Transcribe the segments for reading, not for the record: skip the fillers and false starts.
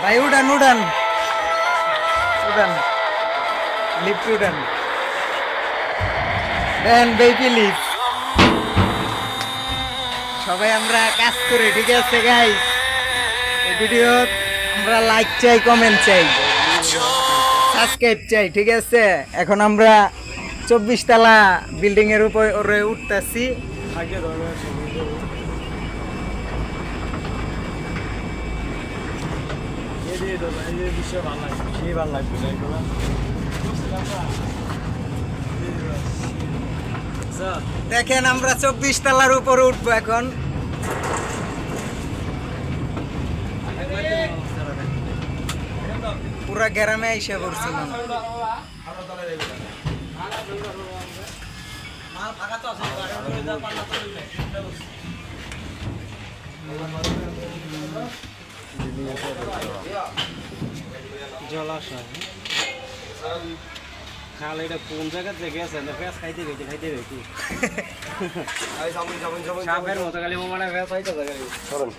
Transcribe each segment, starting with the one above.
ভাই উড়ান উড়ান উড়ান লিফট উড়ান দেন baby lift সবাই আমরা কাজ করি ঠিক আছে গাইস এই ভিডিও আমরা লাইক চাই কমেন্ট চাই সাবস্ক্রাইব চাই ঠিক আছে এখন আমরা 24 তলা বিল্ডিং এর উপরে উঠতেছি আগে ধরো দেখেন আমরা 24 তলার উপরে উঠবো এখন পুরা গ্রামে আইসা পড়ছি জলাশয় খাল এটা কোন জায়গা থেকে আছে না ফেস খাইতে গেছি সাপের মতো খালি মানে ফেস খাইতে গেছে চলুন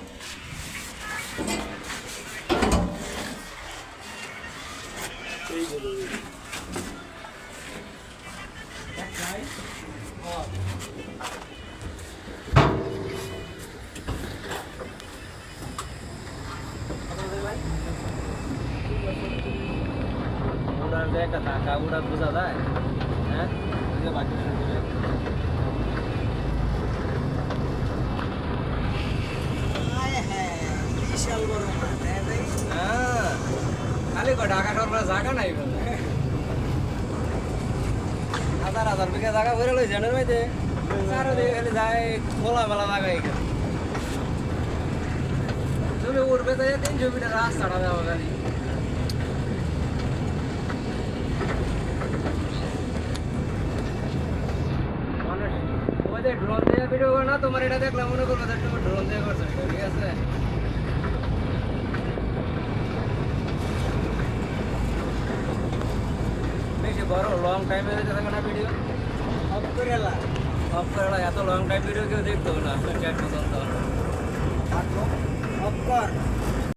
উড়ান যে একটা টাকা উড়ান বোঝা যায় হ্যাঁ বাকি বিশাল বড় মাঠ হ্যাঁ খালি ঢাকা সরবরাহ জায়গা নাই হাজার হাজার বিঘা জায়গা ভরে লই জানের মধ্যে চারদিকে খালি যায় খোলা মেলা জায়গা এখানে তুমি উঠবে তো 300 মিটার রাস্তাটা যাওয়া খালি মানুষ ওই যে ড্রোন দিয়ে ভিডিও করে না তোমার এটা দেখলাম মনে করবো তুমি ড্রোন দিয়ে করছো ঠিক আছে বেশি বড় লং টাইমে দেখতে থাকে না ভিডিও অফ করে এত লং টাইম ভিডিও কেউ দেখতো না চ্যাট পর্যন্ত অফ কর